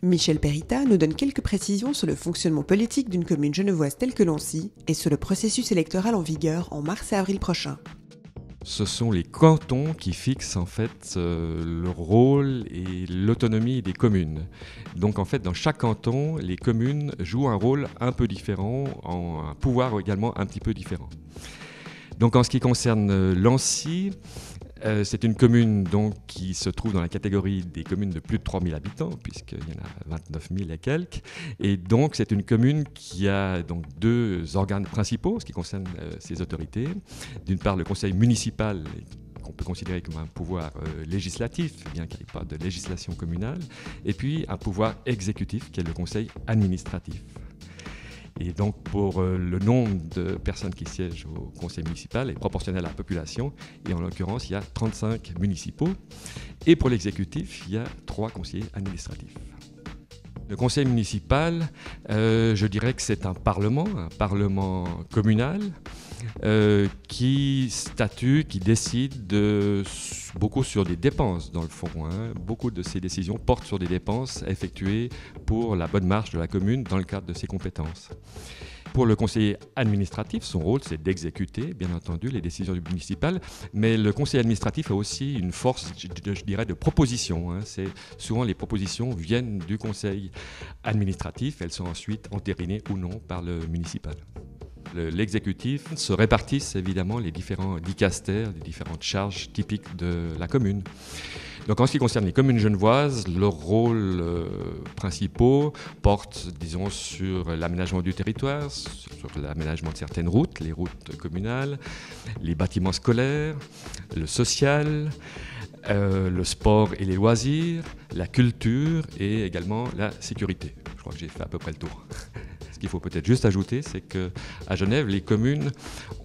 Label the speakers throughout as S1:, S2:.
S1: Michel Perita nous donne quelques précisions sur le fonctionnement politique d'une commune genevoise telle que Lancy et sur le processus électoral en vigueur en mars et avril prochain.
S2: Ce sont les cantons qui fixent en fait le rôle et l'autonomie des communes. Donc en fait, dans chaque canton, les communes jouent un rôle un peu différent, un pouvoir également un petit peu différent. Donc en ce qui concerne Lancy, c'est une commune donc, qui se trouve dans la catégorie des communes de plus de 3000 habitants, puisqu'il y en a 29 000 et quelques. Et donc, c'est une commune qui a donc, deux organes principaux en ce qui concerne ses autorités. D'une part, le conseil municipal, qu'on peut considérer comme un pouvoir législatif, bien qu'il n'y ait pas de législation communale. Et puis, un pouvoir exécutif, qui est le conseil administratif. Et donc, pour le nombre de personnes qui siègent au conseil municipal est proportionnel à la population. Et en l'occurrence, il y a 35 municipaux. Et pour l'exécutif, il y a 3 conseillers administratifs. Le conseil municipal, je dirais que c'est un parlement communal qui statue, qui décide beaucoup sur des dépenses dans le fond. Beaucoup de ces décisions portent sur des dépenses effectuées pour la bonne marche de la commune dans le cadre de ses compétences. Pour le conseiller administratif, son rôle, c'est d'exécuter, bien entendu, les décisions du municipal, mais le conseiller administratif a aussi une force, je dirais, de proposition. Souvent, les propositions viennent du conseil administratif, elles sont ensuite entérinées ou non par le municipal. L'exécutif se répartissent évidemment les différents dicastères, les différentes charges typiques de la commune. Donc en ce qui concerne les communes genevoises, leurs rôles principaux portent, disons, sur l'aménagement du territoire, sur l'aménagement de certaines routes, les routes communales, les bâtiments scolaires, le social, le sport et les loisirs, la culture et également la sécurité. Je crois que j'ai fait à peu près le tour. Ce qu'il faut peut-être juste ajouter, c'est qu'à Genève, les communes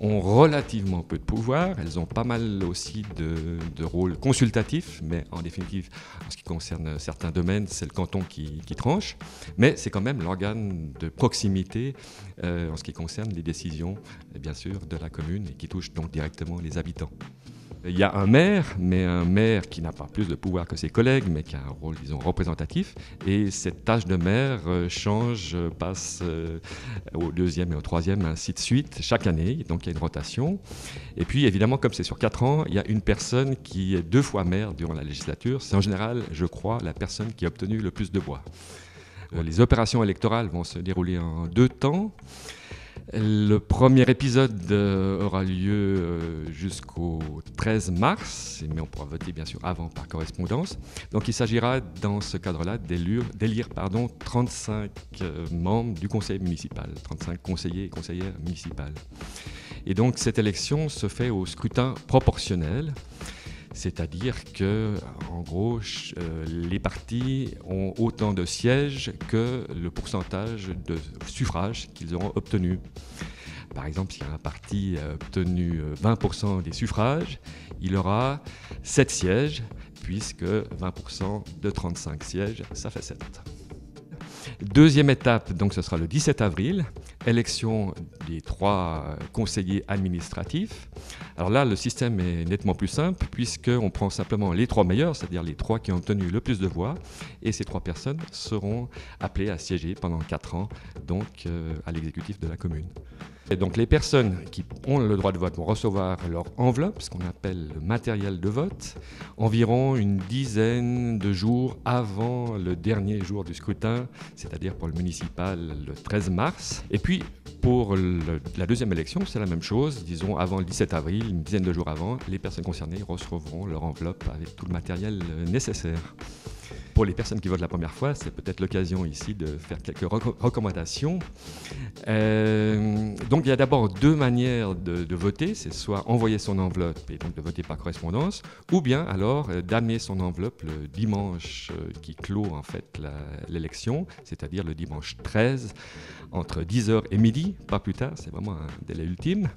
S2: ont relativement peu de pouvoir. Elles ont pas mal aussi de rôles consultatifs, mais en définitive, en ce qui concerne certains domaines, c'est le canton qui tranche. Mais c'est quand même l'organe de proximité en ce qui concerne les décisions, bien sûr, de la commune et qui touche donc directement les habitants. Il y a un maire, mais un maire qui n'a pas plus de pouvoir que ses collègues, mais qui a un rôle, disons, représentatif. Et cette tâche de maire change, passe au 2e et au 3e, ainsi de suite, chaque année. Donc il y a une rotation. Et puis, évidemment, comme c'est sur 4 ans, il y a une personne qui est 2 fois maire durant la législature. C'est en général, je crois, la personne qui a obtenu le plus de voix. Les opérations électorales vont se dérouler en 2 temps. Le premier épisode aura lieu jusqu'au 13 mars, mais on pourra voter bien sûr avant par correspondance. Donc il s'agira dans ce cadre-là d'élire 35 membres du conseil municipal, 35 conseillers et conseillères municipales. Et donc cette élection se fait au scrutin proportionnel. C'est-à-dire que, en gros, les partis ont autant de sièges que le pourcentage de suffrages qu'ils auront obtenus. Par exemple, si un parti a obtenu 20% des suffrages, il aura 7 sièges, puisque 20% de 35 sièges, ça fait 7. Deuxième étape, donc ce sera le 17 avril, élection des 3 conseillers administratifs. Alors là, le système est nettement plus simple puisqu'on prend simplement les 3 meilleurs, c'est-à-dire les 3 qui ont obtenu le plus de voix, et ces 3 personnes seront appelées à siéger pendant 4 ans donc, à l'exécutif de la commune. Et donc les personnes qui ont le droit de vote vont recevoir leur enveloppe, ce qu'on appelle le matériel de vote, environ une dizaine de jours avant le dernier jour du scrutin, c'est-à-dire pour le municipal le 13 mars. Et puis pour la deuxième élection, c'est la même chose, disons avant le 17 avril, une dizaine de jours avant, les personnes concernées recevront leur enveloppe avec tout le matériel nécessaire. Pour les personnes qui votent la première fois, c'est peut-être l'occasion ici de faire quelques recommandations. Donc il y a d'abord 2 manières de voter, c'est soit envoyer son enveloppe et donc de voter par correspondance, ou bien alors d'amener son enveloppe le dimanche qui clôt en fait l'élection, c'est-à-dire le dimanche 13, entre 10h et midi, pas plus tard, c'est vraiment un délai ultime.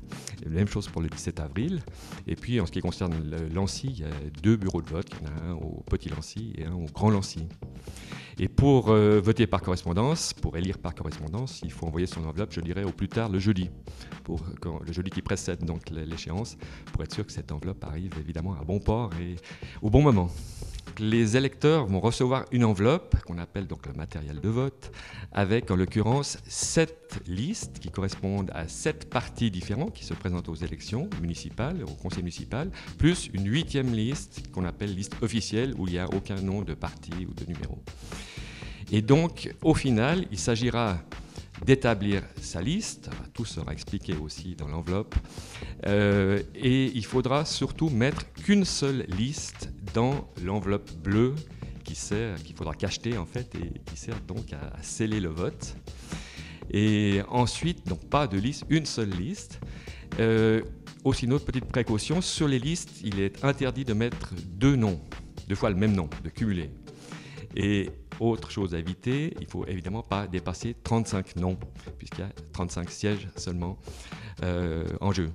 S2: Et la même chose pour le 17 avril. Et puis en ce qui concerne Lancy, il y a 2 bureaux de vote, il y en a un au Petit Lancy et un au Grand Lancy. Et pour voter par correspondance, pour élire par correspondance, il faut envoyer son enveloppe, je dirais, au plus tard le jeudi, le jeudi qui précède donc l'échéance, pour être sûr que cette enveloppe arrive évidemment à bon port et au bon moment. les électeurs vont recevoir une enveloppe qu'on appelle donc le matériel de vote, avec en l'occurrence 7 listes qui correspondent à 7 partis différents qui se présentent aux élections municipales, au conseil municipal, plus une 8e liste qu'on appelle liste officielle où il n'y a aucun nom de parti ou de numéro. Et donc, au final, il s'agira d'établir sa liste, tout sera expliqué aussi dans l'enveloppe, et il faudra surtout mettre qu'une seule liste dans l'enveloppe bleue qu'il faudra cacheter en fait et qui sert donc à sceller le vote. Et ensuite, donc pas de liste, une seule liste. Aussi une autre petite précaution, sur les listes, il est interdit de mettre 2 noms, 2 fois le même nom, de cumuler. Et autre chose à éviter, il ne faut évidemment pas dépasser 35 noms, puisqu'il y a 35 sièges seulement en jeu.